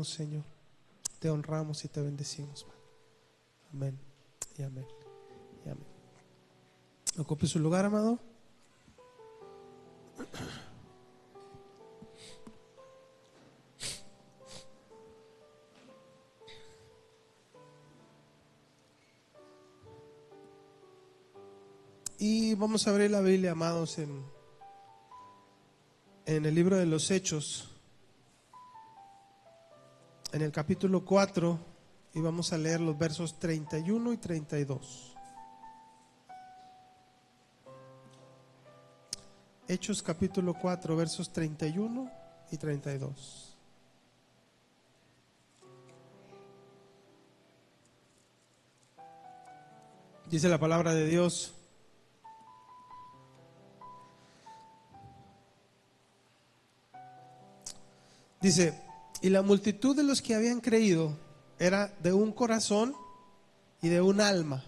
Señor, te honramos y te bendecimos, Padre. Amén y amén y amén. Ocupe su lugar, amado. Y vamos a abrir la Biblia, amados, en el libro de los Hechos, en el capítulo 4, y vamos a leer los versos 31 y 32. Hechos capítulo 4, versos 31 y 32. Dice la palabra de Dios: dice, y la multitud de los que habían creído era de un corazón y de un alma,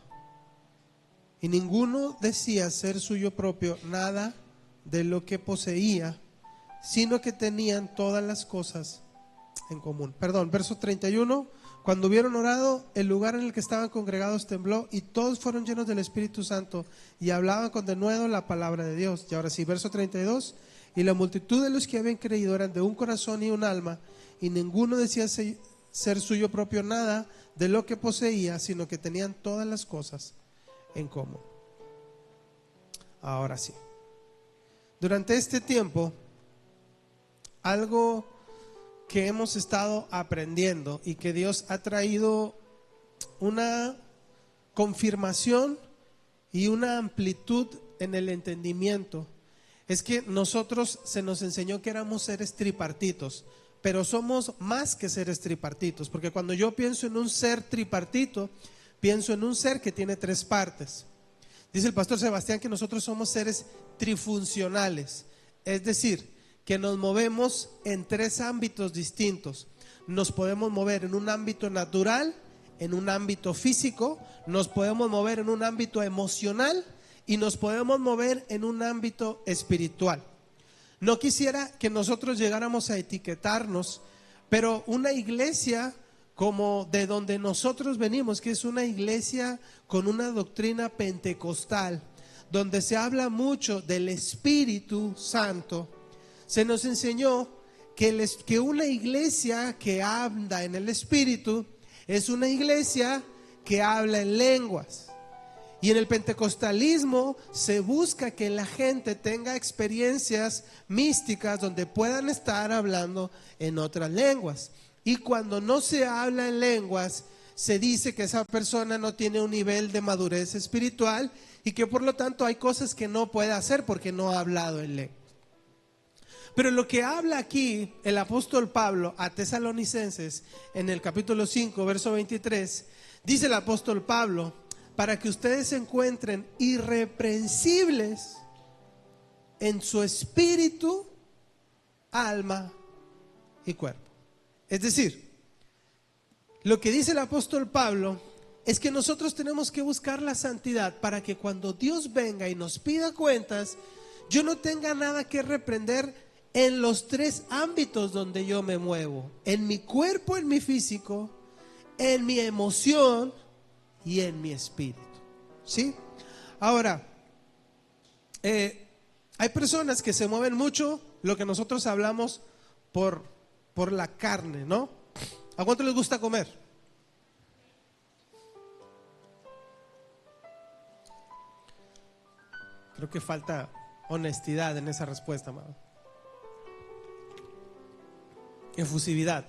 y ninguno decía ser suyo propio nada de lo que poseía, sino que tenían todas las cosas en común. Perdón, verso 31. Cuando hubieron orado, el lugar en el que estaban congregados tembló, y todos fueron llenos del Espíritu Santo y hablaban con denuedo la palabra de Dios. Y ahora sí, verso 32. Y la multitud de los que habían creído eran de un corazón y un alma, y ninguno decía ser suyo propio nada de lo que poseía, sino que tenían todas las cosas en común. Ahora sí, durante este tiempo, algo que hemos estado aprendiendo y que Dios ha traído una confirmación y una amplitud en el entendimiento, es que nosotros se nos enseñó que éramos seres tripartitos, pero somos más que seres tripartitos, porque cuando yo pienso en un ser tripartito, pienso en un ser que tiene tres partes. Dice el pastor Sebastián que nosotros somos seres trifuncionales, es decir, que nos movemos en tres ámbitos distintos. Nos podemos mover en un ámbito natural, en un ámbito físico, nos podemos mover en un ámbito emocional y nos podemos mover en un ámbito espiritual. No quisiera que nosotros llegáramos a etiquetarnos, pero una iglesia como de donde nosotros venimos, que es una iglesia con una doctrina pentecostal, donde se habla mucho del Espíritu Santo, se nos enseñó que una iglesia que anda en el Espíritu es una iglesia que habla en lenguas. Y en el pentecostalismo se busca que la gente tenga experiencias místicas donde puedan estar hablando en otras lenguas. Y cuando no se habla en lenguas, se dice que esa persona no tiene un nivel de madurez espiritual y que por lo tanto hay cosas que no puede hacer porque no ha hablado en lenguas. Pero lo que habla aquí el apóstol Pablo a Tesalonicenses en el capítulo 5, verso 23, dice el apóstol Pablo: para que ustedes se encuentren irreprensibles en su espíritu, alma y cuerpo. Es decir, lo que dice el apóstol Pablo es que nosotros tenemos que buscar la santidad para que cuando Dios venga y nos pida cuentas, yo no tenga nada que reprender en los tres ámbitos donde yo me muevo: en mi cuerpo, en mi físico, en mi emoción y en mi espíritu. ¿Sí? Ahora, hay personas que se mueven mucho, lo que nosotros hablamos por la carne, ¿no? ¿A cuánto les gusta comer? Creo que falta honestidad en esa respuesta, amado. Efusividad.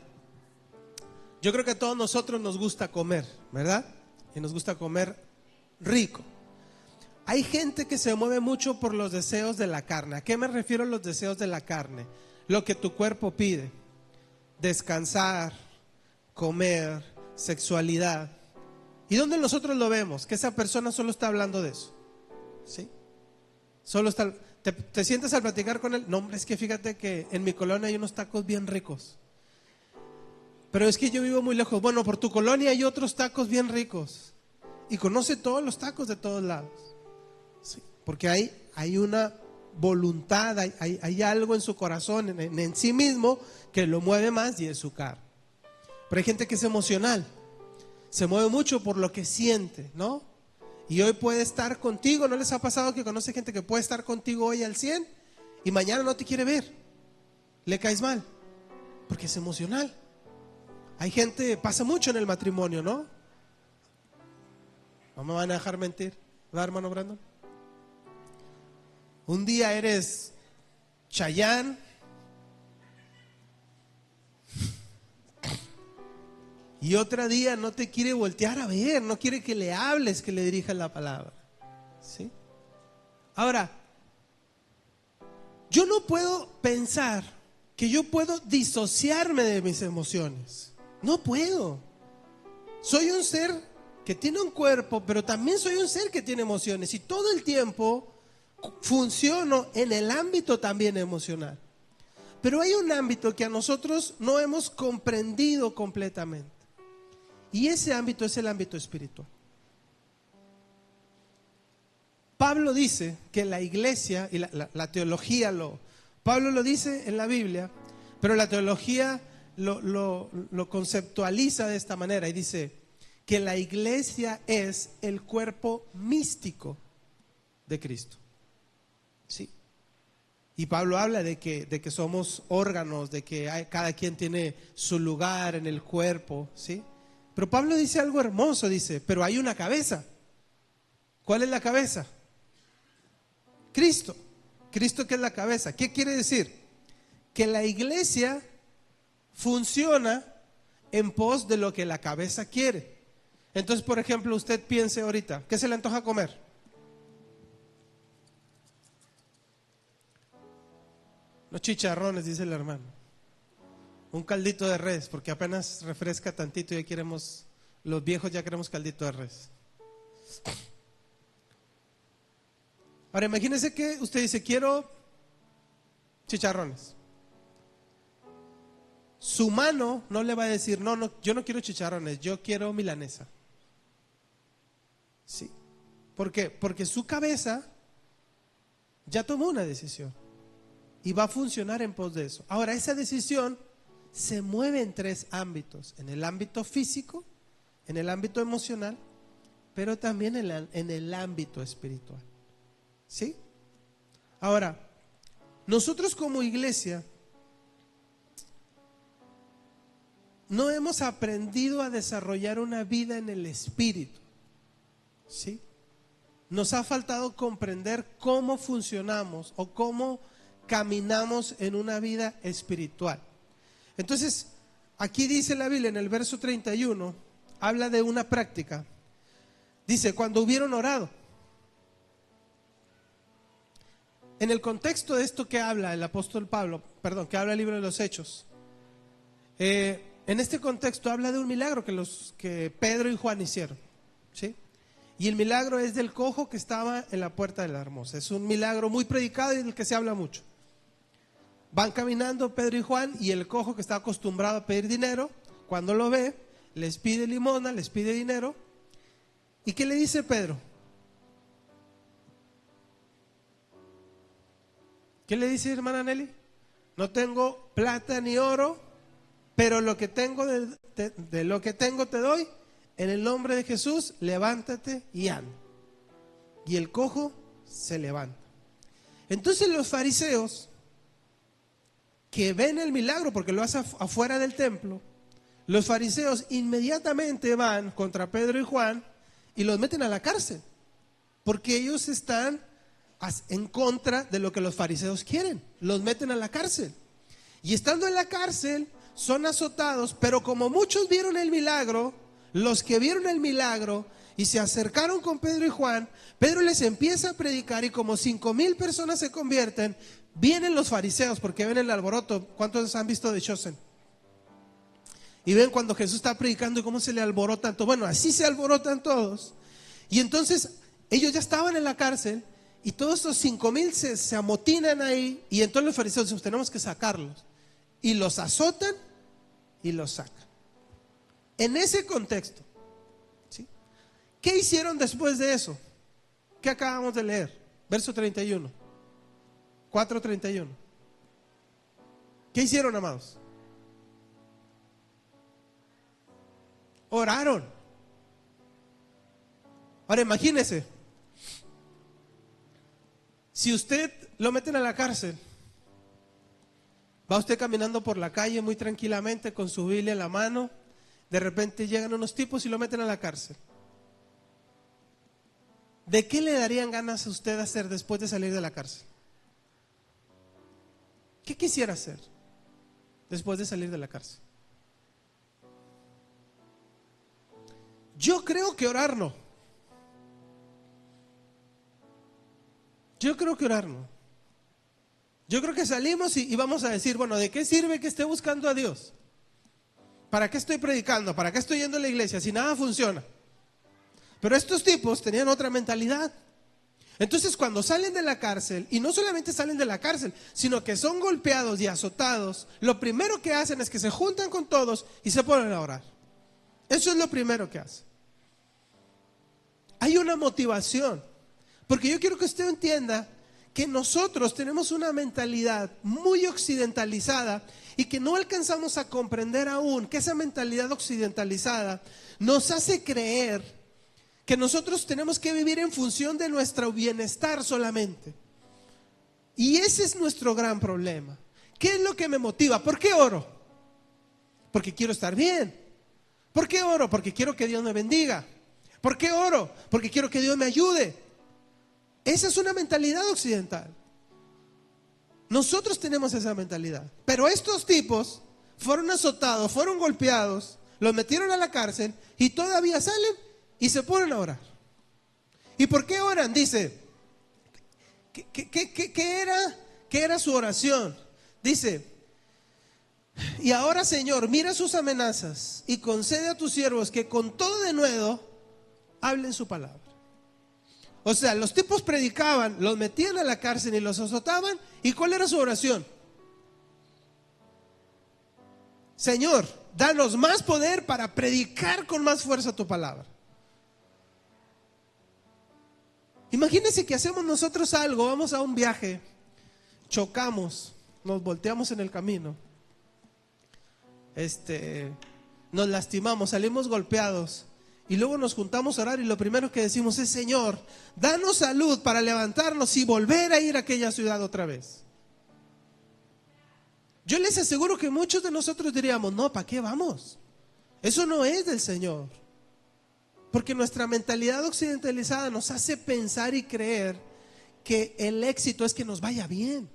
Yo creo que a todos nosotros nos gusta comer, ¿verdad? Y nos gusta comer rico. Hay gente que se mueve mucho por los deseos de la carne. ¿A qué me refiero a los deseos de la carne? Lo que tu cuerpo pide: descansar, comer, sexualidad. ¿Y dónde nosotros lo vemos? Que esa persona solo está hablando de eso. ¿Sí? Solo está. ¿Te sientas al platicar con él? No, hombre, es que fíjate que en mi colonia hay unos tacos bien ricos. Pero es que yo vivo muy lejos. Bueno, por tu colonia hay otros tacos bien ricos. Y conoce todos los tacos de todos lados. Sí, porque hay una voluntad, hay algo en su corazón, en sí mismo, que lo mueve más, y es su carne. Pero hay gente que es emocional, se mueve mucho por lo que siente, ¿no? Y hoy puede estar contigo. ¿No les ha pasado que conoce gente que puede estar contigo hoy al 100 y mañana no te quiere ver? Le caes mal, porque es emocional. Hay gente, pasa mucho en el matrimonio, ¿no? No me van a dejar mentir, ¿verdad, hermano Brandon? Un día eres Chayanne, y otro día no te quiere voltear a ver, no quiere que le hables, que le dirijas la palabra, ¿sí? Ahora, yo no puedo pensar que yo puedo disociarme de mis emociones. No puedo. Soy un ser que tiene un cuerpo, pero también soy un ser que tiene emociones. Y todo el tiempo funciono en el ámbito también emocional. Pero hay un ámbito que a nosotros no hemos comprendido completamente. Y ese ámbito es el ámbito espiritual. Pablo dice que la iglesia y la teología, Pablo lo dice en la Biblia, pero la teología lo conceptualiza de esta manera y dice que la iglesia es el cuerpo místico de Cristo. Sí. Y Pablo habla de que somos órganos, de que cada quien tiene su lugar en el cuerpo, ¿sí? Pero Pablo dice algo hermoso, dice, pero hay una cabeza. ¿Cuál es la cabeza? Cristo. Cristo, que es la cabeza. ¿Qué quiere decir? Que la iglesia funciona en pos de lo que la cabeza quiere. Entonces, por ejemplo, usted piense ahorita, ¿qué se le antoja comer? Los chicharrones, dice el hermano. Un caldito de res, porque apenas refresca tantito y ya queremos, los viejos ya queremos caldito de res. Ahora imagínense que usted dice, quiero chicharrones. Su mano no le va a decir, no, yo no quiero chicharrones, yo quiero milanesa. Sí. ¿Por qué? Porque su cabeza ya tomó una decisión y va a funcionar en pos de eso. Ahora, esa decisión se mueve en tres ámbitos: en el ámbito físico, en el ámbito emocional, pero también en el ámbito espiritual. ¿Sí? Ahora, nosotros como iglesia no hemos aprendido a desarrollar una vida en el espíritu. ¿Sí? Nos ha faltado comprender cómo funcionamos o cómo caminamos en una vida espiritual. Entonces, aquí dice la Biblia en el verso 31, habla de una práctica. Dice, cuando hubieron orado. En el contexto de esto que habla el apóstol Pablo, que habla el libro de los Hechos, en este contexto habla de un milagro que Pedro y Juan hicieron, ¿sí? Y el milagro es del cojo que estaba en la puerta de la hermosa. Es un milagro muy predicado y del que se habla mucho. Van caminando Pedro y Juan, y el cojo, que está acostumbrado a pedir dinero, cuando lo ve, les pide limosna, les pide dinero. ¿Y qué le dice Pedro? ¿Qué le dice, hermana Nelly? No tengo plata ni oro, pero lo que tengo de lo que tengo te doy. En el nombre de Jesús, levántate y anda. Y el cojo se levanta. Entonces los fariseos, que ven el milagro porque lo hace afuera del templo, los fariseos inmediatamente van contra Pedro y Juan y los meten a la cárcel, porque ellos están en contra de lo que los fariseos quieren. Los meten a la cárcel, y estando en la cárcel son azotados. Pero como muchos vieron el milagro, los que vieron el milagro y se acercaron con Pedro y Juan, Pedro les empieza a predicar, y como 5,000 personas se convierten. Vienen los fariseos porque ven el alboroto. ¿Cuántos han visto The Chosen? Y ven cuando Jesús está predicando y cómo se le alborotan todos. Bueno, así se alborotan todos. Y entonces ellos ya estaban en la cárcel, y todos estos 5,000 se amotinan ahí. Y entonces los fariseos dicen, tenemos que sacarlos. Y los azotan y los sacan. En ese contexto, ¿sí? ¿Qué hicieron después de eso? ¿Qué acabamos de leer? Verso 31. 4:31. ¿Qué hicieron, amados? oraron. Ahora imagínese, si usted lo meten a la cárcel, va usted caminando por la calle muy tranquilamente con su Biblia en la mano, de repente llegan unos tipos y lo meten a la cárcel. ¿De qué le darían ganas a usted hacer después de salir de la cárcel? ¿Qué quisiera hacer después de salir de la cárcel? Yo creo que orar no. Yo creo que orar no. Yo creo que salimos y vamos a decir, bueno, ¿de qué sirve que esté buscando a Dios? ¿Para qué estoy predicando? ¿Para qué estoy yendo a la iglesia si nada funciona? Pero estos tipos tenían otra mentalidad. Entonces cuando salen de la cárcel, y no solamente salen de la cárcel, sino que son golpeados y azotados, lo primero que hacen es que se juntan con todos y se ponen a orar. Eso es lo primero que hacen. Hay una motivación, porque yo quiero que usted entienda que nosotros tenemos una mentalidad muy occidentalizada y que no alcanzamos a comprender aún que esa mentalidad occidentalizada nos hace creer que nosotros tenemos que vivir en función de nuestro bienestar solamente. Y ese es nuestro gran problema. ¿Qué es lo que me motiva? ¿Por qué oro? Porque quiero estar bien. ¿Por qué oro? Porque quiero que Dios me bendiga. ¿Por qué oro? Porque quiero que Dios me ayude. Esa es una mentalidad occidental. Nosotros tenemos esa mentalidad. Pero estos tipos fueron azotados, fueron golpeados, los metieron a la cárcel y todavía salen y se ponen a orar. ¿Y por qué oran? Dice, ¿qué era su oración? Dice, y ahora Señor, mira sus amenazas y concede a tus siervos que con todo denuedo hablen su palabra. O sea, los tipos predicaban, los metían a la cárcel y los azotaban. ¿Y cuál era su oración? Señor, danos más poder para predicar con más fuerza tu palabra. Imagínense que hacemos nosotros algo, vamos a un viaje, chocamos, nos volteamos en el camino, nos lastimamos, salimos golpeados y luego nos juntamos a orar y lo primero que decimos es: Señor, danos salud para levantarnos y volver a ir a aquella ciudad otra vez. Yo les aseguro que muchos de nosotros diríamos: no, ¿para qué vamos? Eso no es del Señor. Porque nuestra mentalidad occidentalizada nos hace pensar y creer que el éxito es que nos vaya bien.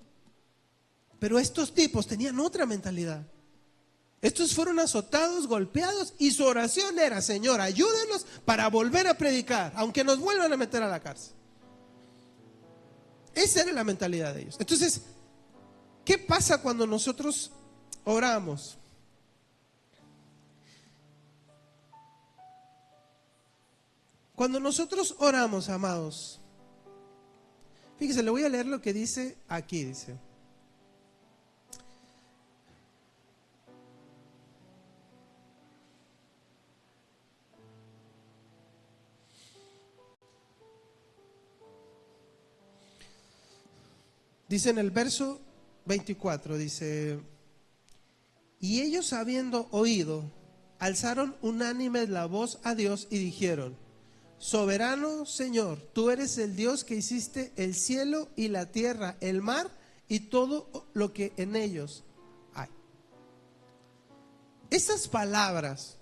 Pero estos tipos tenían otra mentalidad. Estos fueron azotados, golpeados, y su oración era: Señor, ayúdenos para volver a predicar, aunque nos vuelvan a meter a la cárcel. Esa era la mentalidad de ellos. Entonces, ¿qué pasa cuando nosotros oramos? Cuando nosotros oramos, amados, fíjese, le voy a leer lo que dice aquí, dice: dice en el verso 24, dice: y ellos, habiendo oído, alzaron unánimes la voz a Dios y dijeron: soberano Señor, tú eres el Dios que hiciste el cielo y la tierra, el mar y todo lo que en ellos hay. Esas palabras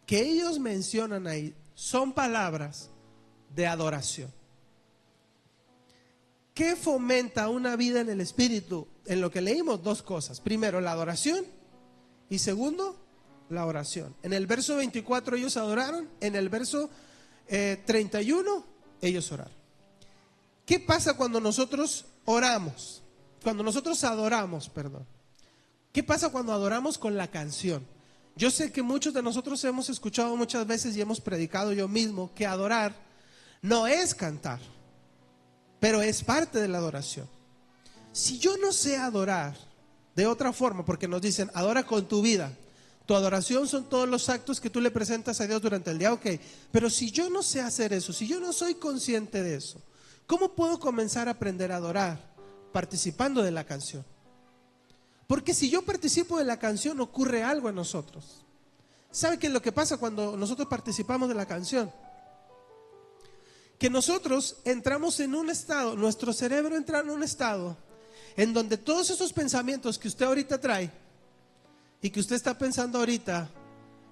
que ellos mencionan ahí son palabras de adoración. ¿Qué fomenta una vida en el Espíritu? En lo que leímos, dos cosas: primero, la adoración, y segundo, la oración. En el verso 24 ellos adoraron, en el verso 31 ellos oraron. ¿Qué pasa cuando nosotros oramos? Cuando nosotros adoramos, perdón. ¿Qué pasa cuando adoramos con la canción? Yo sé que muchos de nosotros hemos escuchado muchas veces y hemos predicado yo mismo que adorar no es cantar, pero es parte de la adoración. Si yo no sé adorar de otra forma, porque nos dicen adora con tu vida, tu adoración son todos los actos que tú le presentas a Dios durante el día, ok, pero si yo no sé hacer eso, si yo no soy consciente de eso, ¿cómo puedo comenzar a aprender a adorar? Participando de la canción. Porque si yo participo de la canción, ocurre algo en nosotros. ¿Sabe qué es lo que pasa cuando nosotros participamos de la canción? Que nosotros entramos en un estado, nuestro cerebro entra en un estado en donde todos esos pensamientos que usted ahorita trae y que usted está pensando ahorita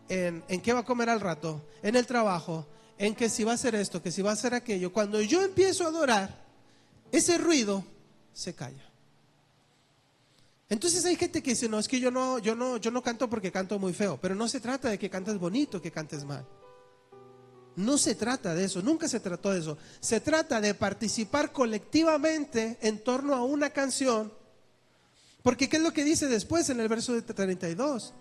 en qué va a comer al rato, en el trabajo, en que si va a hacer esto, que si va a hacer aquello, cuando yo empiezo a adorar, ese ruido se calla. Entonces hay gente que dice, no, es que yo no canto porque canto muy feo, pero no se trata de que cantes bonito, que cantes mal. No se trata de eso, nunca se trató de eso. Se trata de participar colectivamente en torno a una canción. Porque ¿qué es lo que dice después en el verso 32?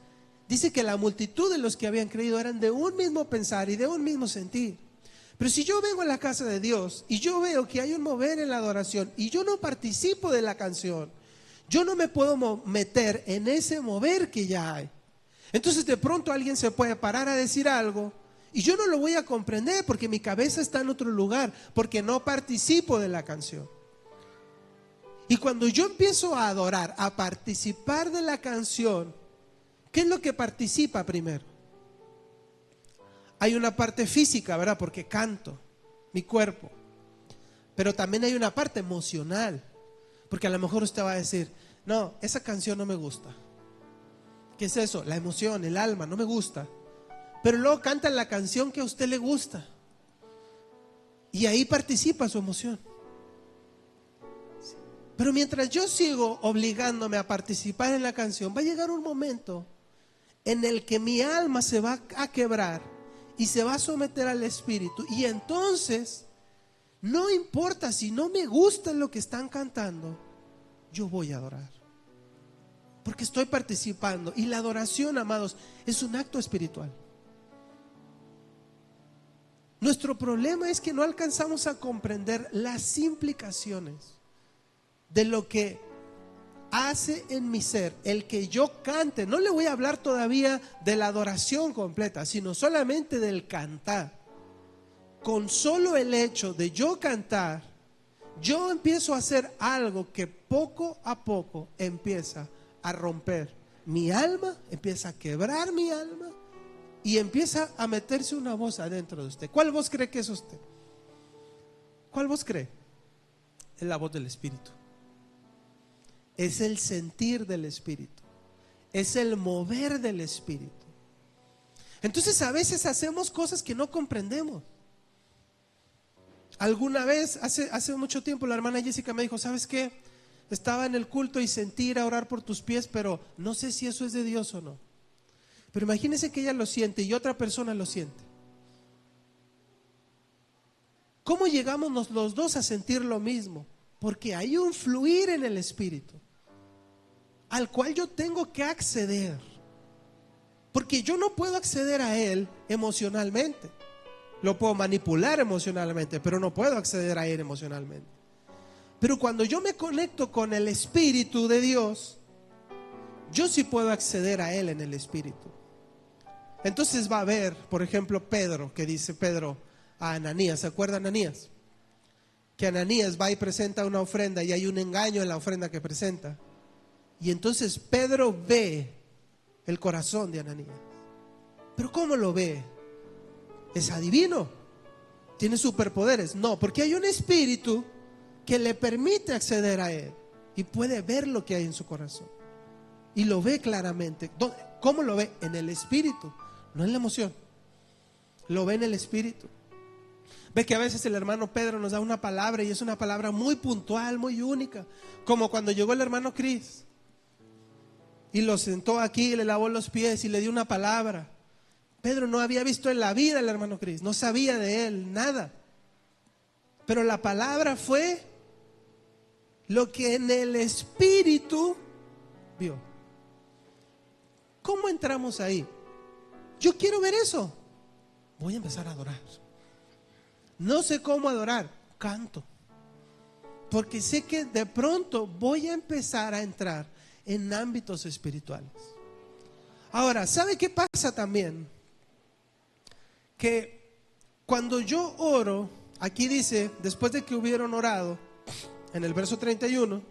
Dice que la multitud de los que habían creído eran de un mismo pensar y de un mismo sentir. Pero si yo vengo a la casa de Dios y yo veo que hay un mover en la adoración y yo no participo de la canción, yo no me puedo meter en ese mover que ya hay. Entonces de pronto alguien se puede parar a decir algo y yo no lo voy a comprender porque mi cabeza está en otro lugar, porque no participo de la canción. Y cuando yo empiezo a adorar, a participar de la canción, ¿qué es lo que participa primero? Hay una parte física, ¿verdad? Porque canto, mi cuerpo. Pero también hay una parte emocional. Porque a lo mejor usted va a decir, no, esa canción no me gusta. ¿Qué es eso? La emoción, el alma, no me gusta. Pero luego canta la canción que a usted le gusta. Y ahí participa su emoción. Pero mientras yo sigo obligándome a participar en la canción, va a llegar un momento en el que mi alma se va a quebrar y se va a someter al Espíritu. Y entonces, no importa si no me gusta lo que están cantando, yo voy a adorar. Porque estoy participando. Y la adoración, amados, es un acto espiritual. Nuestro problema es que no alcanzamos a comprender las implicaciones de lo que hace en mi ser el que yo cante. No le voy a hablar todavía de la adoración completa, sino solamente del cantar. Con solo el hecho de yo cantar, yo empiezo a hacer algo que poco a poco empieza a romper mi alma, empieza a quebrar mi alma y empieza a meterse una voz adentro de usted. ¿Cuál voz cree que es usted? ¿Cuál voz cree? Es la voz del Espíritu. Es el sentir del Espíritu. Es el mover del Espíritu. Entonces a veces hacemos cosas que no comprendemos. Alguna vez, hace mucho tiempo, la hermana Jessica me dijo, ¿sabes qué? Estaba en el culto y sentí ir a orar por tus pies, pero no sé si eso es de Dios o no. Pero imagínense que ella lo siente y otra persona lo siente. ¿Cómo llegamos los dos a sentir lo mismo? Porque hay un fluir en el Espíritu al cual yo tengo que acceder. Porque yo no puedo acceder a él emocionalmente. Lo puedo manipular emocionalmente, pero no puedo acceder a él emocionalmente. Pero cuando yo me conecto con el Espíritu de Dios, yo sí puedo acceder a él en el Espíritu. Entonces va a ver, por ejemplo, Pedro, que dice Pedro a Ananías, ¿se acuerda Ananías? Que Ananías va y presenta una ofrenda y hay un engaño en la ofrenda que presenta. Y entonces Pedro ve el corazón de Ananías. ¿Pero cómo lo ve? ¿Es adivino? ¿Tiene superpoderes? No, porque hay un espíritu que le permite acceder a él y puede ver lo que hay en su corazón. Y lo ve claramente. ¿Cómo lo ve? En el espíritu, no en la emoción. Lo ve en el espíritu. Ve que a veces el hermano Pedro nos da una palabra y es una palabra muy puntual, muy única. Como cuando llegó el hermano Cris y lo sentó aquí, le lavó los pies y le dio una palabra. Pedro no había visto en la vida al hermano Cris, no sabía de él nada. Pero la palabra fue lo que en el espíritu vio. ¿Cómo entramos ahí? Yo quiero ver eso. Voy a empezar a adorar. No sé cómo adorar, canto. Porque sé que de pronto voy a empezar a entrar en ámbitos espirituales. Ahora, ¿sabe qué pasa también? Que cuando yo oro, aquí dice, después de que hubieron orado, en el verso 31,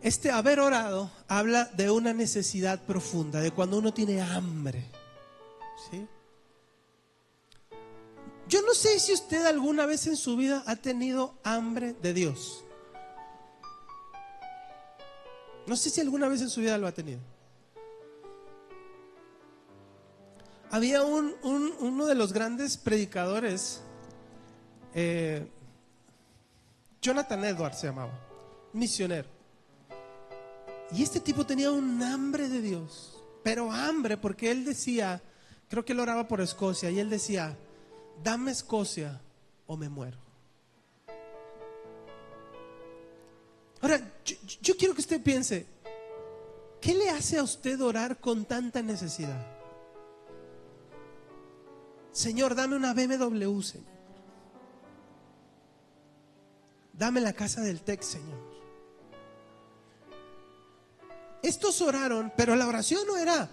Este haber orado habla de una necesidad profunda, de cuando uno tiene hambre, ¿sí? Yo no sé si usted alguna vez en su vida ha tenido hambre de Dios. No sé si alguna vez en su vida lo ha tenido. Había uno de los grandes predicadores, Jonathan Edwards se llamaba, misionero. Y este tipo tenía un hambre de Dios, pero hambre, porque él decía, creo que él oraba por Escocia, y él decía: dame Escocia o me muero. Ahora, yo quiero que usted piense, ¿qué le hace a usted orar con tanta necesidad? Señor, dame una BMW, Señor. Dame la casa del TEC, Señor. Estos oraron, pero la oración no era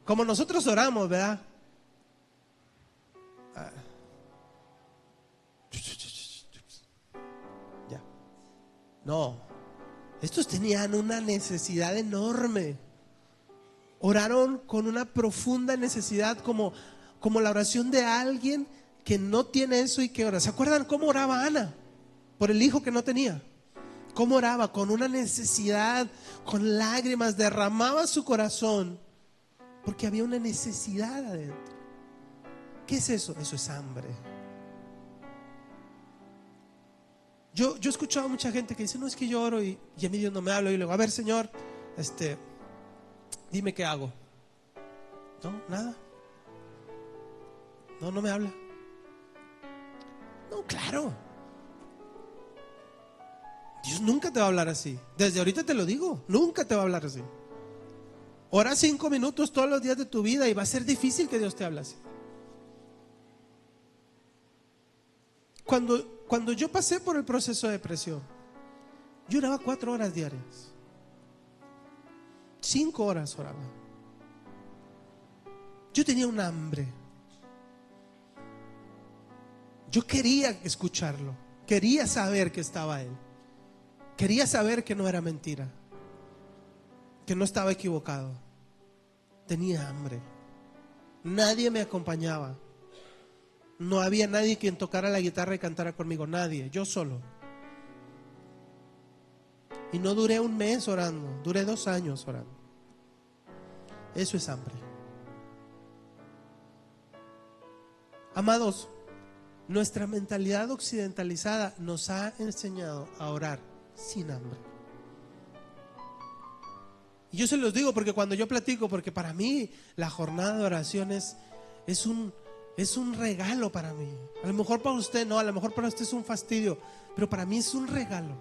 como nosotros oramos, ¿verdad? Ya. No, estos tenían una necesidad enorme. Oraron con una profunda necesidad, como la oración de alguien que no tiene eso y que ora. ¿Se acuerdan cómo oraba Ana por el hijo que no tenía? ¿Cómo oraba? Con una necesidad, con lágrimas, derramaba su corazón porque había una necesidad adentro. ¿Qué es eso? Eso es hambre. Yo he escuchado a mucha gente que dice: no, es que yo oro y a mí Dios no me habla. Y le digo: a ver, Señor, dime qué hago. No, nada. No me habla. No, claro, Dios nunca te va a hablar así. Desde ahorita te lo digo, nunca te va a hablar así. Ora 5 minutos todos los días de tu vida y va a ser difícil que Dios te hable así. Cuando yo pasé por el proceso de depresión, yo oraba 4 horas diarias. 5 horas oraba. Yo tenía un hambre. Yo quería escucharlo. Quería saber que estaba Él. Quería saber que no era mentira, que no estaba equivocado. Tenía hambre. Nadie me acompañaba. No había nadie quien tocara la guitarra y cantara conmigo. Nadie, yo solo. Y no duré 1 mes orando, duré 2 años orando. Eso es hambre. Amados, nuestra mentalidad occidentalizada nos ha enseñado a orar sin hambre. Y yo se los digo porque cuando yo platico, porque para mí la jornada de oración es un regalo para mí. A lo mejor para usted no, a lo mejor para usted es un fastidio, pero para mí es un regalo.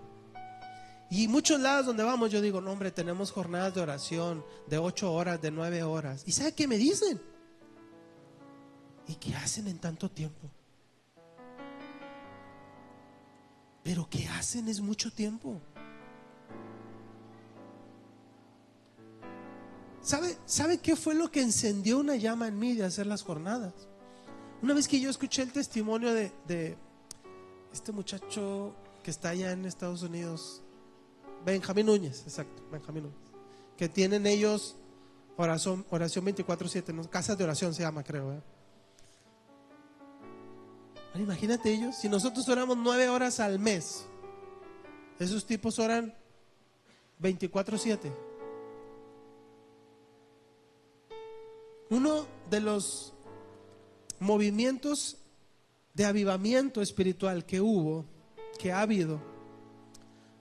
Y muchos lados donde vamos yo digo: no, hombre, tenemos jornadas de oración de 8 horas, de 9 horas. ¿Y sabe qué me dicen? ¿Y qué hacen en tanto tiempo? Pero ¿qué hacen? Es mucho tiempo. ¿Sabe qué fue lo que encendió una llama en mí de hacer las jornadas? Una vez que yo escuché el testimonio de este muchacho que está allá en Estados Unidos, Benjamín Núñez, exacto, Benjamín Núñez, que tienen ellos oración 24/7, ¿no? Casas de oración se llama, creo, ¿eh? Bueno, imagínate ellos, si nosotros oramos 9 horas al mes, esos tipos oran 24/7. Uno de los movimientos de avivamiento espiritual que ha habido,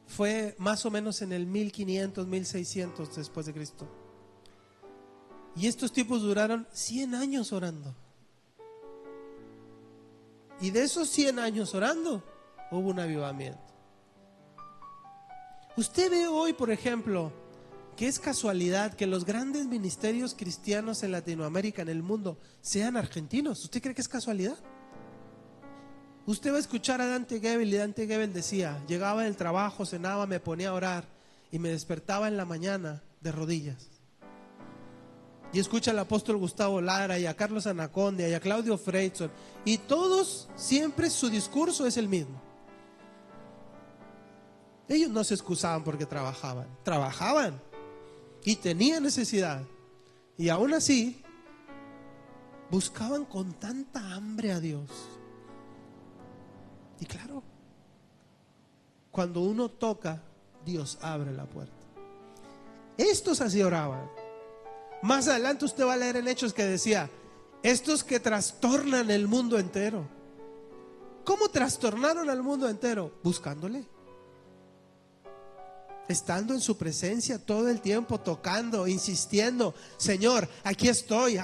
fue más o menos en el 1500, 1600 después de Cristo. Y estos tipos duraron 100 años orando. Y de esos 100 años orando, hubo un avivamiento. Usted ve hoy, por ejemplo, que es casualidad que los grandes ministerios cristianos en Latinoamérica, en el mundo, sean argentinos. ¿Usted cree que es casualidad? Usted va a escuchar a Dante Gebel, y Dante Gebel decía: llegaba del trabajo, cenaba, me ponía a orar y me despertaba en la mañana de rodillas. Y escucha al apóstol Gustavo Lara y a Carlos Anacondia y a Claudio Freyson, y todos siempre su discurso es el mismo: Ellos no se excusaban porque trabajaban y tenían necesidad. Y aún así, buscaban con tanta hambre a Dios. Y claro, cuando uno toca, Dios abre la puerta. Estos así oraban. Más adelante usted va a leer en Hechos que decía: estos que trastornan el mundo entero. ¿Cómo trastornaron al mundo entero? Buscándole, estando en su presencia todo el tiempo, tocando, insistiendo: Señor, aquí estoy,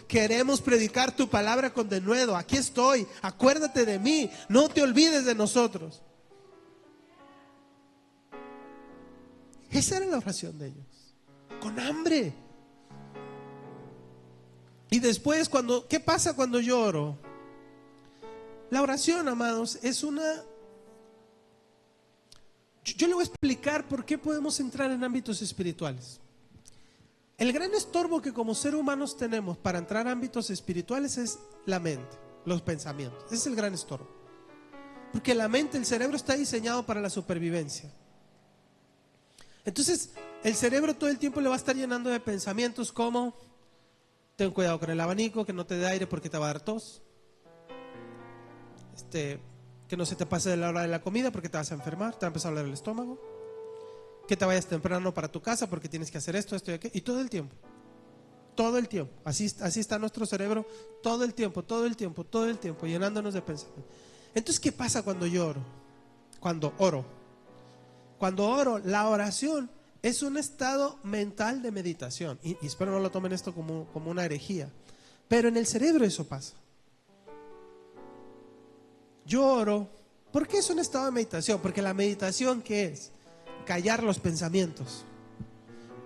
queremos predicar tu palabra con denuedo, aquí estoy, acuérdate de mí, no te olvides de nosotros. Esa era la oración de ellos, con hambre. Y después, ¿qué pasa cuando yo oro? La oración, amados, es yo le voy a explicar por qué podemos entrar en ámbitos espirituales. El gran estorbo que como seres humanos tenemos para entrar a ámbitos espirituales es la mente, los pensamientos. Ese es el gran estorbo. Porque la mente, el cerebro está diseñado para la supervivencia. Entonces, el cerebro todo el tiempo le va a estar llenando de pensamientos como: ten cuidado con el abanico, que no te dé aire porque te va a dar tos. Que no se te pase de la hora de la comida porque te vas a enfermar, te va a empezar a doler el estómago. Que te vayas temprano para tu casa porque tienes que hacer esto y aquello. Y todo el tiempo. Así está nuestro cerebro todo el tiempo, llenándonos de pensamientos. Entonces, ¿qué pasa cuando yo oro? Cuando oro, la oración es un estado mental de meditación. Y espero no lo tomen esto como una herejía. Pero en el cerebro eso pasa. Yo oro. ¿Por qué es un estado de meditación? Porque la meditación, ¿qué es? Callar los pensamientos,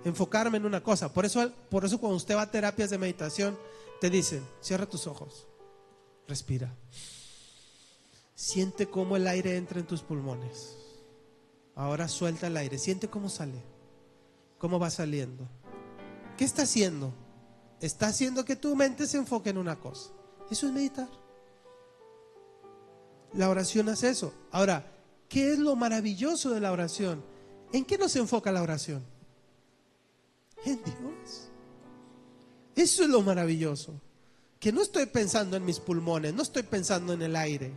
enfocarme en una cosa. Por eso cuando usted va a terapias de meditación, te dicen: cierra tus ojos, respira, siente cómo el aire entra en tus pulmones. Ahora suelta el aire, siente cómo sale, cómo va saliendo. ¿Qué está haciendo? Está haciendo que tu mente se enfoque en una cosa. Eso es meditar. La oración hace eso. Ahora, ¿qué es lo maravilloso de la oración? ¿En qué nos enfoca la oración? En Dios. Eso es lo maravilloso. Que no estoy pensando en mis pulmones, no estoy pensando en el aire,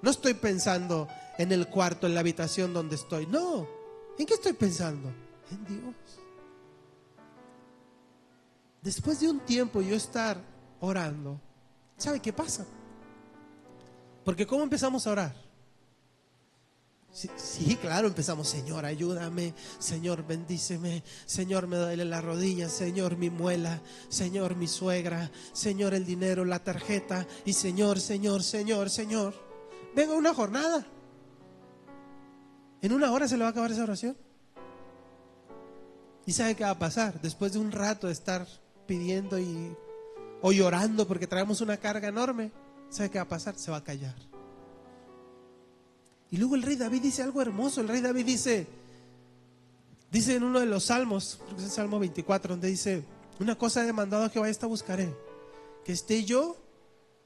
no estoy pensando en el cuarto, en la habitación donde estoy. No. ¿En qué estoy pensando? En Dios. Después de un tiempo yo estar orando, ¿sabe qué pasa? Porque ¿cómo empezamos a orar? Sí, claro, empezamos: Señor, ayúdame, Señor, bendíceme, Señor, me duele la rodilla, Señor, mi muela, Señor, mi suegra, Señor, el dinero, la tarjeta, y Señor. Venga una jornada. En una hora se le va a acabar esa oración. ¿Y sabe qué va a pasar? Después de un rato de estar pidiendo o llorando porque traemos una carga enorme, ¿sabe qué va a pasar? Se va a callar. Y luego el rey David dice algo hermoso. El rey David dice en uno de los salmos, creo que es el Salmo 24, donde dice: una cosa he demandado a Jehová, esta buscaré, que esté yo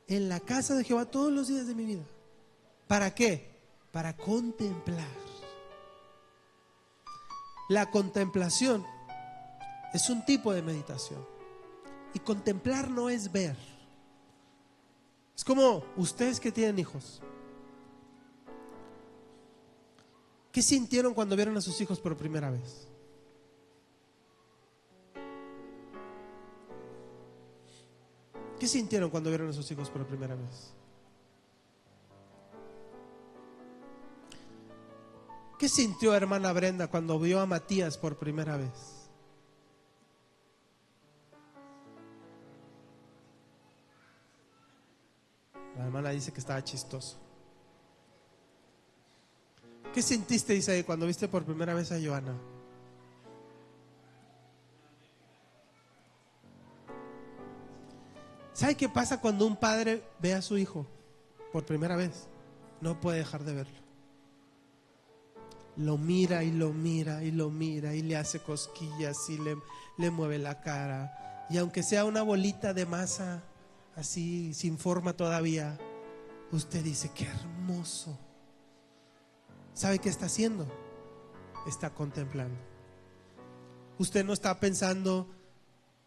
en la casa de Jehová todos los días de mi vida. ¿Para qué? Para contemplar. La contemplación es un tipo de meditación. Y contemplar no es ver. Es como ustedes que tienen hijos. ¿Qué sintieron cuando vieron a sus hijos por primera vez? ¿Qué sintieron cuando vieron a sus hijos por primera vez? ¿Qué sintió hermana Brenda cuando vio a Matías por primera vez? La hermana dice que estaba chistoso. ¿Qué sentiste, Isaí, cuando viste por primera vez a Joana? ¿Sabe qué pasa cuando un padre ve a su hijo por primera vez? No puede dejar de verlo. Lo mira y lo mira y lo mira y le hace cosquillas y le mueve la cara. Y aunque sea una bolita de masa así, sin forma todavía, usted dice: qué hermoso. ¿Sabe qué está haciendo? está contemplando. Usted no está pensando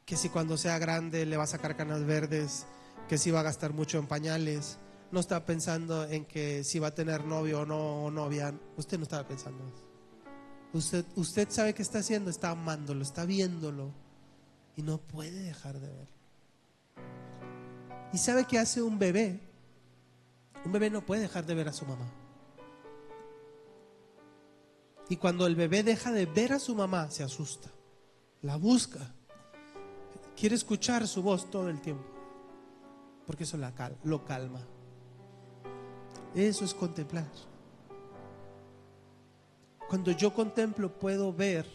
que si cuando sea grande le va a sacar canas verdes, que si va a gastar mucho en pañales. No está pensando en que si va a tener novio o no, o novia. Usted no estaba pensando eso. Usted sabe qué está haciendo, está amándolo, está viéndolo y no puede dejar de verlo. ¿Y sabe qué hace un bebé? Un bebé no puede dejar de ver a su mamá. Y cuando el bebé deja de ver a su mamá, se asusta, la busca, quiere escuchar su voz todo el tiempo, porque eso lo calma. Eso es contemplar. Cuando yo contemplo, puedo ver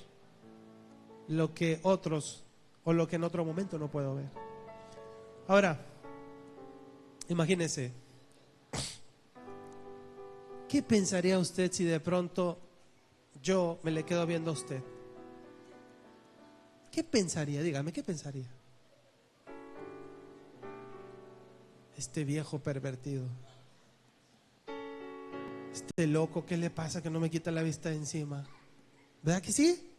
lo que otros o lo que en otro momento no puedo ver. Ahora, imagínese, ¿qué pensaría usted si de pronto yo me le quedo viendo a usted? ¿Qué pensaría? Dígame, ¿qué pensaría? Este viejo pervertido, este loco, ¿qué le pasa que no me quita la vista de encima? ¿Verdad que sí?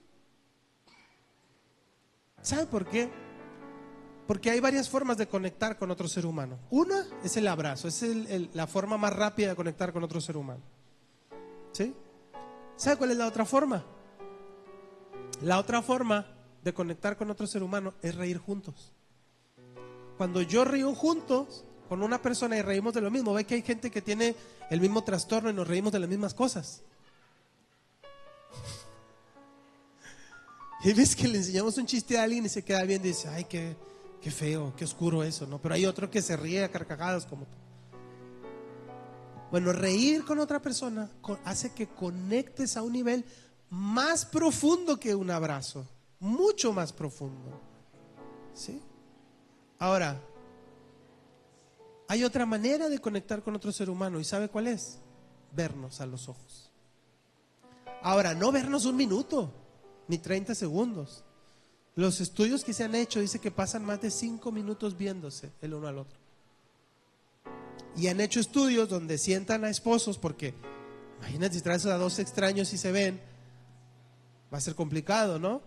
¿Sabe por qué? Porque hay varias formas de conectar con otro ser humano. Una es el abrazo, es la forma más rápida de conectar con otro ser humano. ¿Sí? ¿Sabe cuál es la otra forma? La otra forma de conectar con otro ser humano es reír juntos. Cuando yo río juntos con una persona y reímos de lo mismo, ve que hay gente que tiene el mismo trastorno y nos reímos de las mismas cosas. Y ves que le enseñamos un chiste a alguien y se queda viendo y dice, ay, qué feo, qué oscuro eso, ¿no? Pero hay otro que se ríe a carcajadas como tú. Bueno, reír con otra persona hace que conectes a un nivel más profundo que un abrazo, mucho más profundo. ¿Sí? Ahora, hay otra manera de conectar con otro ser humano, ¿y sabe cuál es? Vernos a los ojos. Ahora, no vernos un minuto, ni 30 segundos. Los estudios que se han hecho dicen que pasan más de 5 minutos viéndose el uno al otro. Y han hecho estudios donde sientan a esposos, porque imagínate si traes a dos extraños y se ven, va a ser complicado, ¿no?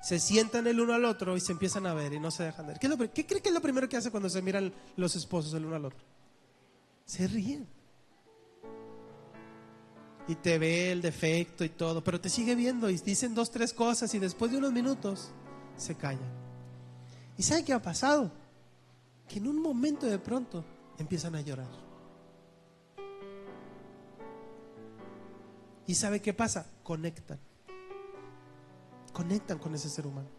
Se sientan el uno al otro y se empiezan a ver y no se dejan ver. ¿Qué cree que es lo primero que hace cuando se miran los esposos el uno al otro? Se ríen. Y te ve el defecto y todo, pero te sigue viendo y dicen 2, 3 cosas y después de unos minutos se callan. ¿Y sabe qué ha pasado? Que en un momento de pronto empiezan a llorar. ¿Y sabe qué pasa? Conectan con ese ser humano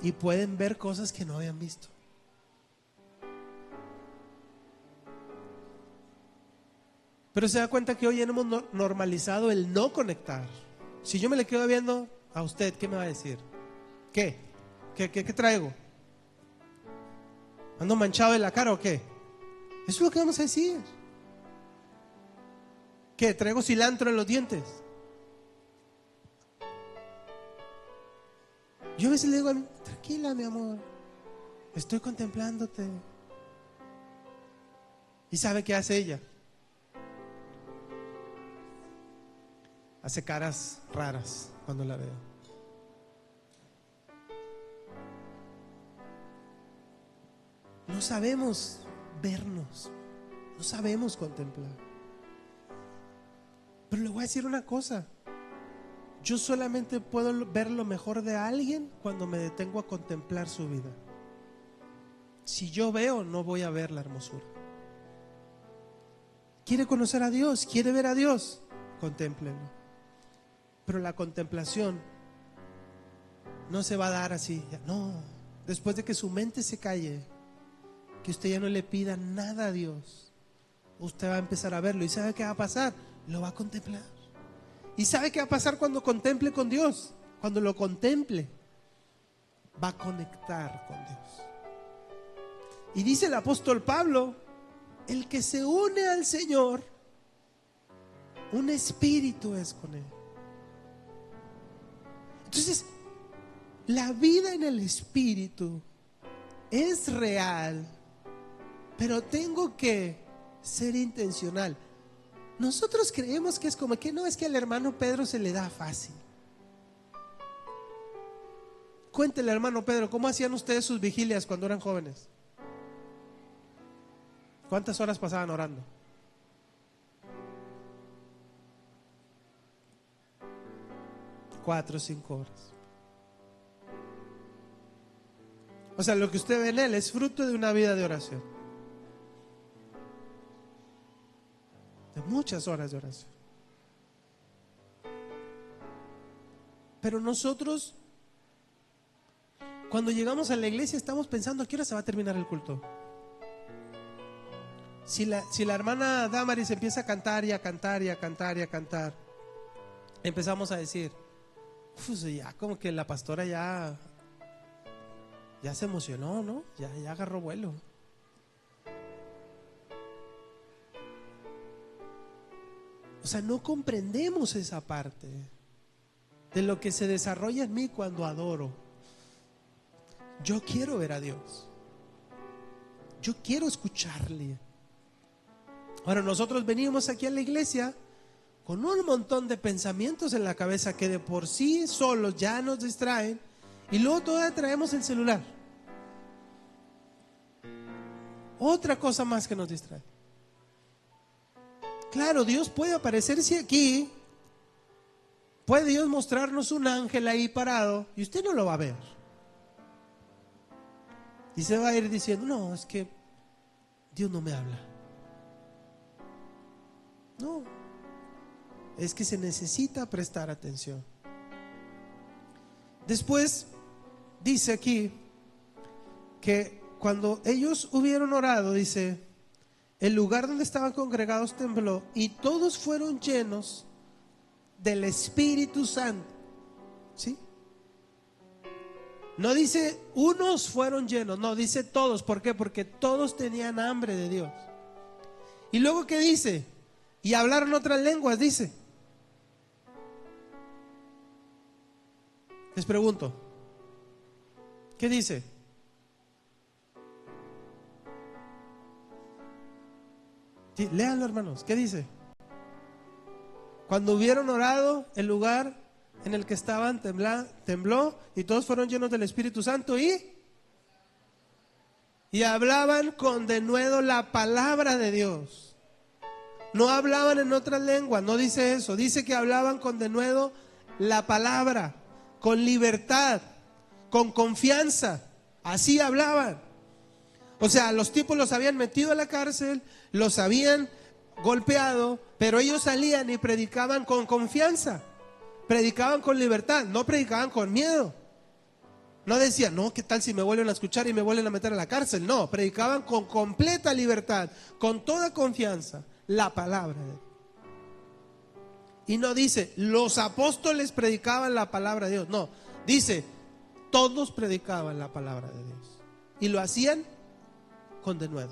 y pueden ver cosas que no habían visto. Pero se da cuenta que hoy hemos normalizado el no conectar. Si yo me le quedo viendo a usted, ¿qué me va a decir? ¿Qué traigo? ¿Ando manchado de la cara o qué? Eso es lo que vamos a decir. ¿Qué? ¿Traigo cilantro en los dientes? Yo a veces le digo a mí, tranquila mi amor, estoy contemplándote. ¿Y sabe qué hace ella? Hace caras raras cuando la veo. No sabemos vernos, no sabemos contemplar. Pero le voy a decir una cosa. Yo solamente puedo ver lo mejor de alguien cuando me detengo a contemplar su vida. Si yo veo, no voy a ver la hermosura. ¿Quiere conocer a Dios? ¿Quiere ver a Dios? Contémplelo. Pero la contemplación no se va a dar así. No, después de que su mente se calle, que usted ya no le pida nada a Dios, usted va a empezar a verlo. ¿Y sabe qué va a pasar? Lo va a contemplar. ¿Y sabe qué va a pasar cuando contemple con Dios? Cuando lo contemple, va a conectar con Dios. Y dice el apóstol Pablo, el que se une al Señor, un espíritu es con Él. Entonces, la vida en el espíritu es real, pero tengo que ser intencional. Nosotros creemos que es como que no, es que al hermano Pedro se le da fácil. Cuéntele, hermano Pedro, ¿cómo hacían ustedes sus vigilias cuando eran jóvenes? ¿Cuántas horas pasaban orando? ¿4 o 5 horas? O sea, lo que usted ve en él es fruto de una vida de oración, de muchas horas de oración. Pero nosotros, cuando llegamos a la iglesia, estamos pensando ¿a qué hora se va a terminar el culto? Si la hermana Damaris empieza a cantar y a cantar y a cantar y a cantar, empezamos a decir, ya como que la pastora ya se emocionó, ¿no? Ya agarró vuelo. O sea, no comprendemos esa parte de lo que se desarrolla en mí cuando adoro. Yo quiero ver a Dios. Yo quiero escucharle. Ahora nosotros venimos aquí a la iglesia con un montón de pensamientos en la cabeza que de por sí solos ya nos distraen, y luego todavía traemos el celular. Otra cosa más que nos distrae. Claro, Dios puede aparecerse aquí, puede Dios mostrarnos un ángel ahí parado y usted no lo va a ver. Y se va a ir diciendo, no, es que Dios no me habla. No, es que se necesita prestar atención. Después dice aquí que cuando ellos hubieron orado, dice, el lugar donde estaban congregados tembló y todos fueron llenos del Espíritu Santo. ¿Sí? No dice unos fueron llenos, no, dice todos. ¿Por qué? Porque todos tenían hambre de Dios. Y luego ¿qué dice? Y hablaron otras lenguas, dice. Les pregunto, ¿qué dice? Sí, léanlo, hermanos, ¿qué dice? Cuando hubieron orado, el lugar en el que estaban tembló y todos fueron llenos del Espíritu Santo y hablaban con denuedo la palabra de Dios. No hablaban en otras lenguas, no dice eso, dice que hablaban con denuedo la palabra, con libertad, con confianza, así hablaban. O sea, los tipos los habían metido a la cárcel, los habían golpeado, pero ellos salían y predicaban con confianza, predicaban con libertad, no predicaban con miedo. No decían, no, ¿qué tal si me vuelven a escuchar y me vuelven a meter a la cárcel? No, predicaban con completa libertad, con toda confianza, la palabra de Dios. Y no dice, los apóstoles predicaban la palabra de Dios, no, dice, todos predicaban la palabra de Dios. Y lo hacían con denuedo,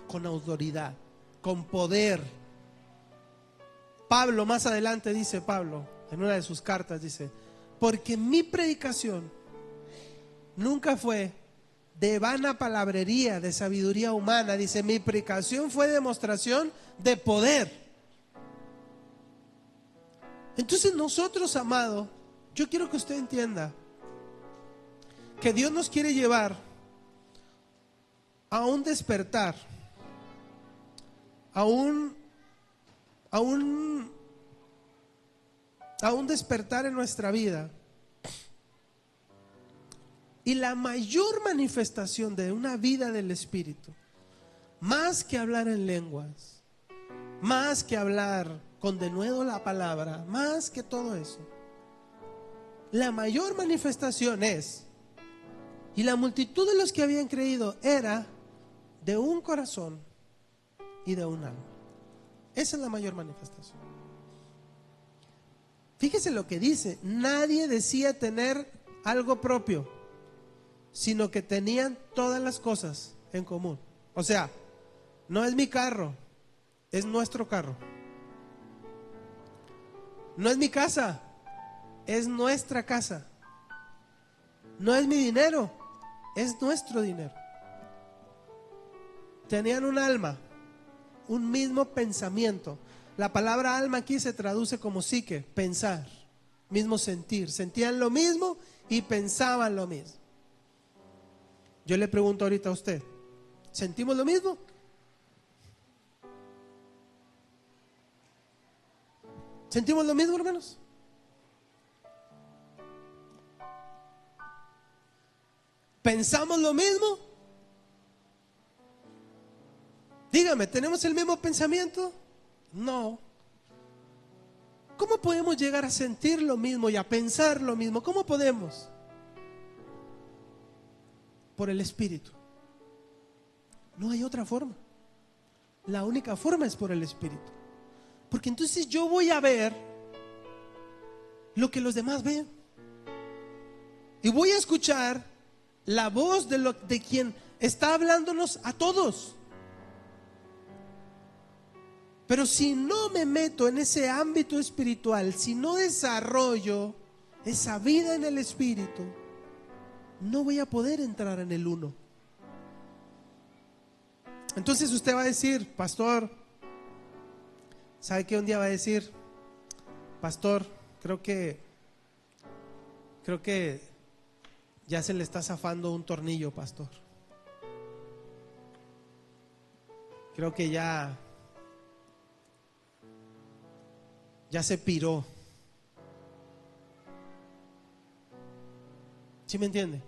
con autoridad, con poder. Pablo más adelante dice, Pablo en una de sus cartas dice, porque mi predicación nunca fue de vana palabrería, de sabiduría humana. Dice, mi predicación fue demostración de poder. Entonces nosotros, amado, yo quiero que usted entienda que Dios nos quiere llevar a un despertar, a un despertar en nuestra vida. Y la mayor manifestación de una vida del Espíritu, más que hablar en lenguas, más que hablar con denuedo la palabra, más que todo eso, la mayor manifestación es, y la multitud de los que habían creído era de un corazón y de un alma. Esa es la mayor manifestación. Fíjese lo que dice, nadie decía tener algo propio, sino que tenían todas las cosas en común. O sea, no es mi carro, es nuestro carro. No es mi casa, es nuestra casa. No es mi dinero, es nuestro dinero. Tenían un alma un mismo pensamiento. La palabra alma aquí se traduce como psique, pensar, mismo sentir. Sentían lo mismo y pensaban lo mismo. Yo le pregunto ahorita a usted, ¿sentimos lo mismo? ¿Sentimos lo mismo, hermanos? ¿Pensamos lo mismo? Dígame, ¿tenemos el mismo pensamiento? No. ¿Cómo podemos llegar a sentir lo mismo y a pensar lo mismo? ¿Cómo podemos? Por el Espíritu. No hay otra forma. La única forma es por el Espíritu. Porque entonces yo voy a ver lo que los demás ven. Y voy a escuchar la voz de quien está hablándonos a todos. Pero si no me meto en ese ámbito espiritual, si no desarrollo esa vida en el Espíritu, no voy a poder entrar en el uno. Entonces usted va a decir, pastor, ¿sabe qué? Un día va a decir, pastor, creo que ya se le está zafando un tornillo, pastor. Creo que ya se piró. ¿Sí me entiende?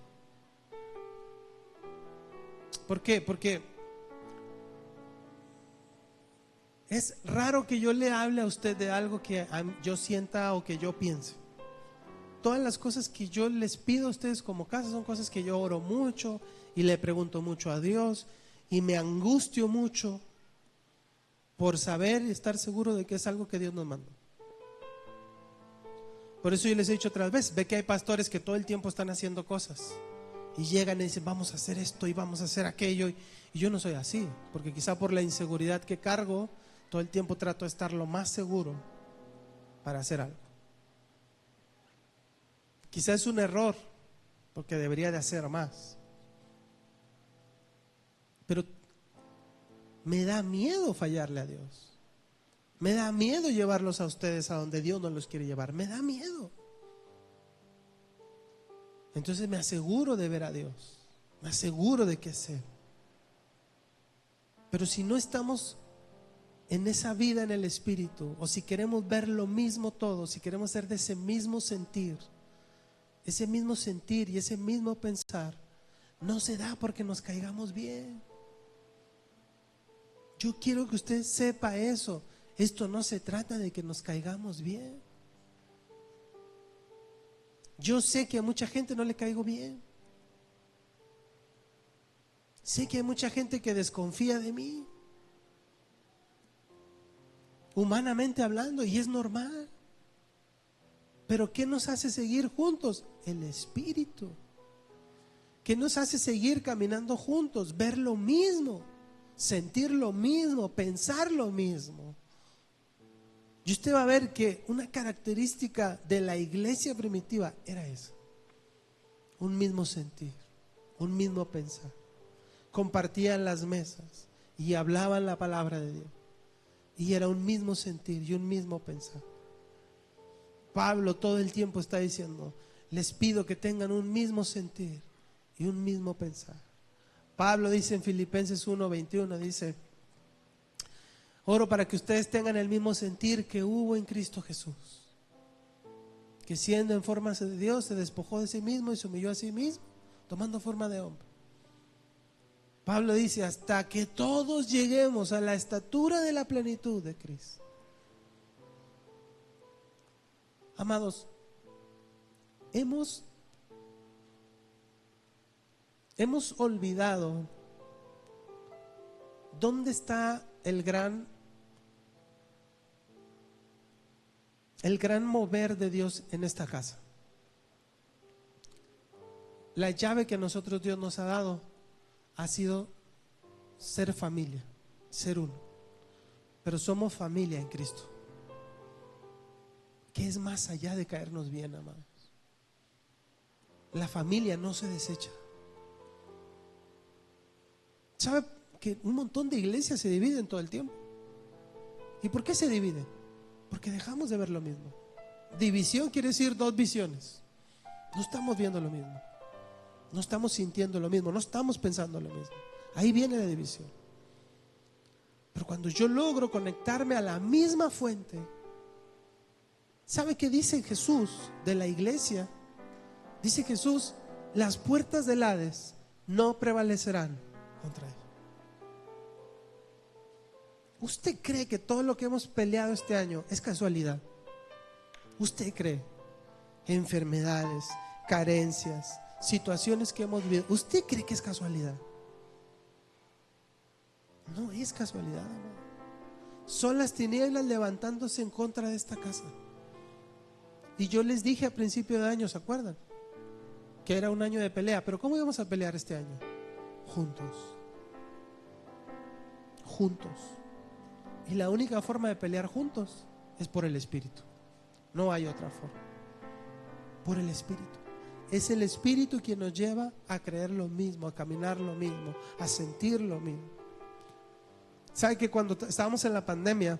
¿Por qué? Porque es raro que yo le hable a usted de algo que yo sienta o que yo piense. Todas las cosas que yo les pido a ustedes como casa son cosas que yo oro mucho y le pregunto mucho a Dios y me angustio mucho por saber y estar seguro de que es algo que Dios nos mandó. Por eso yo les he dicho otras veces, ve que hay pastores que todo el tiempo están haciendo cosas y llegan y dicen, vamos a hacer esto y vamos a hacer aquello, y yo no soy así, porque quizá por la inseguridad que cargo, todo el tiempo trato de estar lo más seguro para hacer algo. Quizá es un error, porque debería de hacer más, pero me da miedo fallarle a Dios. Me da miedo llevarlos a ustedes a donde Dios no los quiere llevar. Me da miedo. Entonces me aseguro de ver a Dios. Me aseguro de que sé. Pero si no estamos en esa vida en el Espíritu, o si queremos ver lo mismo todo, si queremos ser de ese mismo sentir y ese mismo pensar, no se da porque nos caigamos bien. Yo quiero que usted sepa eso. Esto no se trata de que nos caigamos bien. Yo sé que a mucha gente no le caigo bien. Sé que hay mucha gente que desconfía de mí, humanamente hablando, y es normal. Pero ¿qué nos hace seguir juntos? El Espíritu. ¿Qué nos hace seguir caminando juntos? Ver lo mismo, sentir lo mismo, pensar lo mismo. Y usted va a ver que una característica de la iglesia primitiva era eso: un mismo sentir, un mismo pensar. Compartían las mesas y hablaban la palabra de Dios, y era un mismo sentir y un mismo pensar. Pablo todo el tiempo está diciendo, les pido que tengan un mismo sentir y un mismo pensar. Pablo dice en Filipenses 1:21, dice, oro para que ustedes tengan el mismo sentir que hubo en Cristo Jesús, que siendo en forma de Dios se despojó de sí mismo y se humilló a sí mismo, tomando forma de hombre. Pablo dice, hasta que todos lleguemos a la estatura de la plenitud de Cristo. Amados, hemos olvidado dónde está el gran mover de Dios en esta casa. La llave que nosotros Dios nos ha dado ha sido ser familia, ser uno. Pero somos familia en Cristo, que es más allá de caernos bien, amados. La familia no se desecha. ¿Sabe que un montón de iglesias se dividen todo el tiempo? ¿Y por qué se divide? Porque dejamos de ver lo mismo. División quiere decir dos visiones. No estamos viendo lo mismo, no estamos sintiendo lo mismo, no estamos pensando lo mismo. Ahí viene la división. Pero cuando yo logro conectarme a la misma fuente, ¿sabe qué dice Jesús de la iglesia? Dice Jesús: las puertas del Hades no prevalecerán contra él. ¿Usted cree que todo lo que hemos peleado este año es casualidad? ¿Usted cree? Enfermedades, carencias, situaciones que hemos vivido, ¿usted cree que es casualidad? No es casualidad, amado. Son las tinieblas levantándose en contra de esta casa. Y yo les dije a principio de año, ¿se acuerdan? Que era un año de pelea. Pero ¿cómo íbamos a pelear este año? Juntos. Juntos. Y la única forma de pelear juntos es por el Espíritu. No hay otra forma. Por el Espíritu. Es el Espíritu quien nos lleva a creer lo mismo, a caminar lo mismo, a sentir lo mismo. ¿Sabe que cuando estábamos en la pandemia,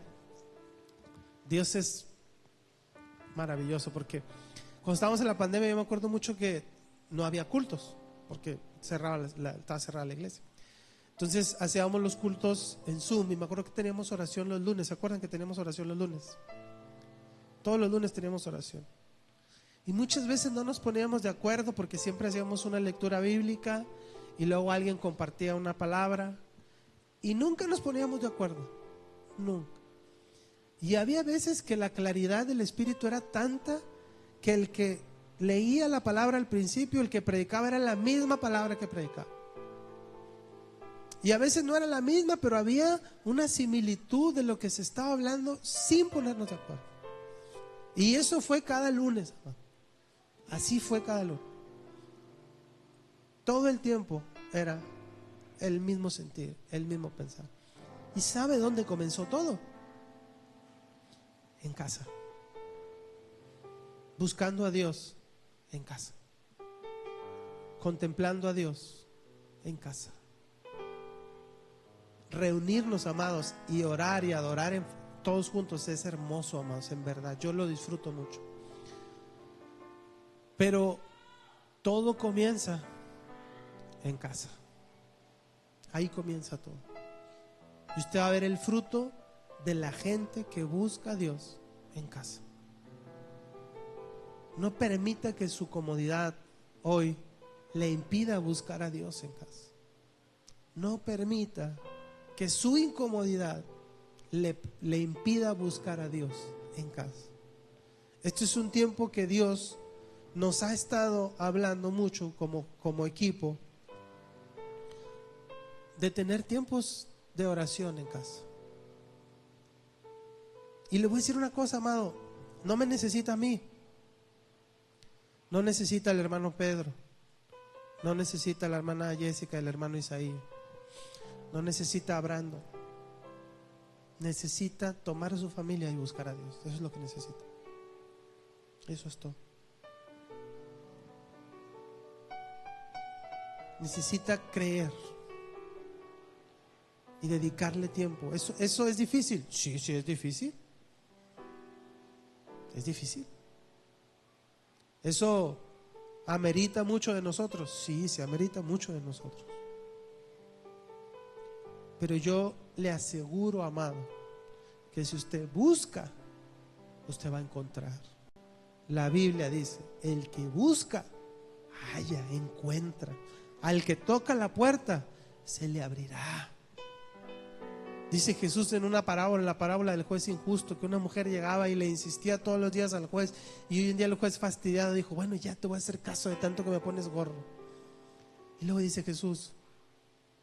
Dios es maravilloso? Porque cuando estábamos en la pandemia, yo me acuerdo mucho que no había cultos, porque estaba cerrada la iglesia. Entonces hacíamos los cultos en Zoom, y me acuerdo que teníamos oración los lunes. ¿Se acuerdan que teníamos oración los lunes? Todos los lunes teníamos oración. Y muchas veces no nos poníamos de acuerdo, porque siempre hacíamos una lectura bíblica y luego alguien compartía una palabra, y nunca nos poníamos de acuerdo, nunca. Y había veces que la claridad del Espíritu era tanta que el que leía la palabra al principio, el que predicaba, era la misma palabra que predicaba. Y a veces no era la misma, pero había una similitud de lo que se estaba hablando sin ponernos de acuerdo. Y eso fue cada lunes, así fue cada lunes. Todo el tiempo era el mismo sentir, el mismo pensar. ¿Y sabe dónde comenzó todo? En casa. Buscando a Dios en casa. Contemplando a Dios en casa. Reunirnos, amados, y orar y adorar todos juntos es hermoso, amados, en verdad. Yo lo disfruto mucho. Pero todo comienza en casa. Ahí comienza todo. Y usted va a ver el fruto de la gente que busca a Dios en casa. No permita que su comodidad hoy le impida buscar a Dios en casa. No permita que su incomodidad le impida buscar a Dios en casa. Este es un tiempo que Dios nos ha estado hablando mucho como equipo, de tener tiempos de oración en casa. Y le voy a decir una cosa, amado: no me necesita a mí, no necesita al hermano Pedro, no necesita a la hermana Jessica, el hermano Isaí, no necesita a Brando. Necesita tomar a su familia y buscar a Dios. Eso es lo que necesita. Eso es todo. Necesita creer y dedicarle tiempo. ¿Eso es difícil? Sí, sí es difícil. Es difícil. ¿Eso amerita mucho de nosotros? Sí, se amerita mucho de nosotros. Pero yo le aseguro, amado, que si usted busca, usted va a encontrar. La Biblia dice: el que busca, halla, encuentra. Al que toca la puerta, se le abrirá. Dice Jesús en una parábola, la parábola del juez injusto, que una mujer llegaba y le insistía todos los días al juez, y hoy en día el juez, fastidiado, dijo: bueno, ya te voy a hacer caso de tanto que me pones gordo. Y luego dice Jesús: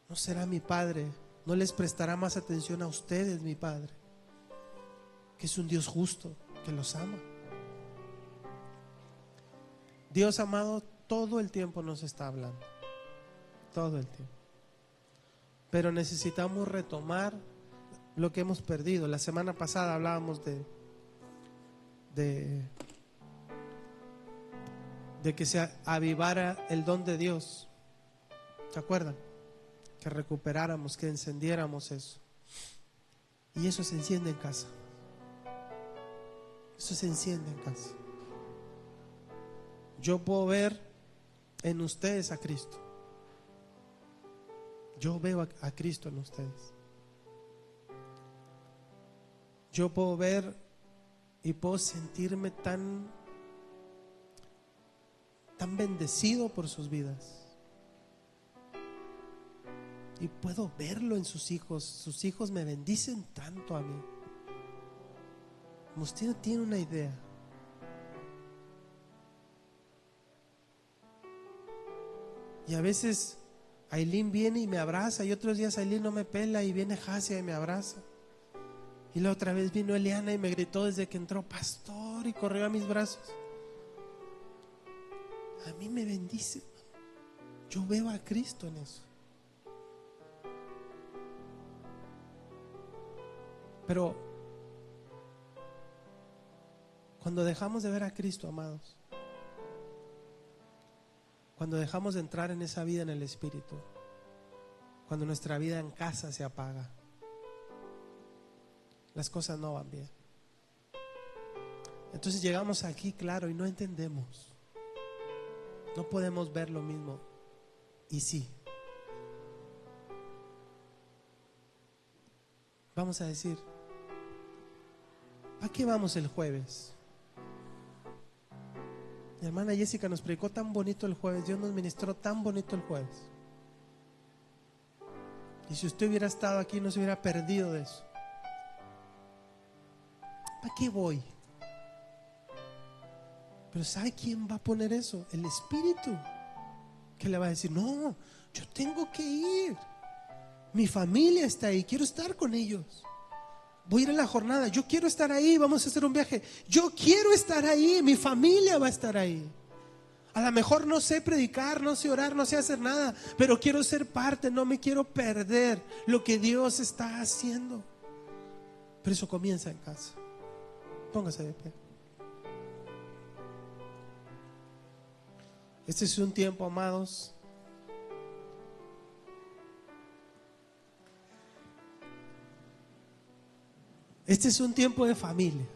¿no será mi Padre? ¿No les prestará más atención a ustedes, mi Padre? Que es un Dios justo, que los ama. Dios, amado, todo el tiempo nos está hablando. Todo el tiempo. Pero necesitamos retomar lo que hemos perdido. La semana pasada hablábamos de que se avivara el don de Dios. ¿Se acuerdan? Que recuperáramos, que encendiéramos eso. Y eso se enciende en casa. Eso se enciende en casa. Yo puedo ver en ustedes a Cristo. Yo veo a Cristo en ustedes. Yo puedo ver y puedo sentirme tan bendecido por sus vidas. Y puedo verlo en sus hijos. Sus hijos me bendicen tanto a mí. Usted no tiene una idea. Y a veces Aileen viene y me abraza, y otros días Aileen no me pela y viene Jasia y me abraza. Y la otra vez vino Eliana y me gritó desde que entró: pastor, y corrió a mis brazos. A mí me bendice. Yo veo a Cristo en eso. Pero cuando dejamos de ver a Cristo, amados, cuando dejamos de entrar en esa vida en el Espíritu, cuando nuestra vida en casa se apaga, las cosas no van bien. Entonces llegamos aquí, claro, y no entendemos. No podemos ver lo mismo. Y sí, vamos a decir: ¿a qué vamos el jueves? Mi hermana Jessica nos predicó tan bonito el jueves. Dios nos ministró tan bonito el jueves. Y si usted hubiera estado aquí, no se hubiera perdido de eso. ¿Para qué voy? Pero ¿sabe quién va a poner eso? El Espíritu, que le va a decir: no, yo tengo que ir. Mi familia está ahí, quiero estar con ellos. Voy a ir a la jornada, yo quiero estar ahí, vamos a hacer un viaje. Yo quiero estar ahí, mi familia va a estar ahí. A lo mejor no sé predicar, no sé orar, no sé hacer nada, pero quiero ser parte, no me quiero perder lo que Dios está haciendo. Pero eso comienza en casa. Póngase de pie. Este es un tiempo, amados, este es un tiempo de familia.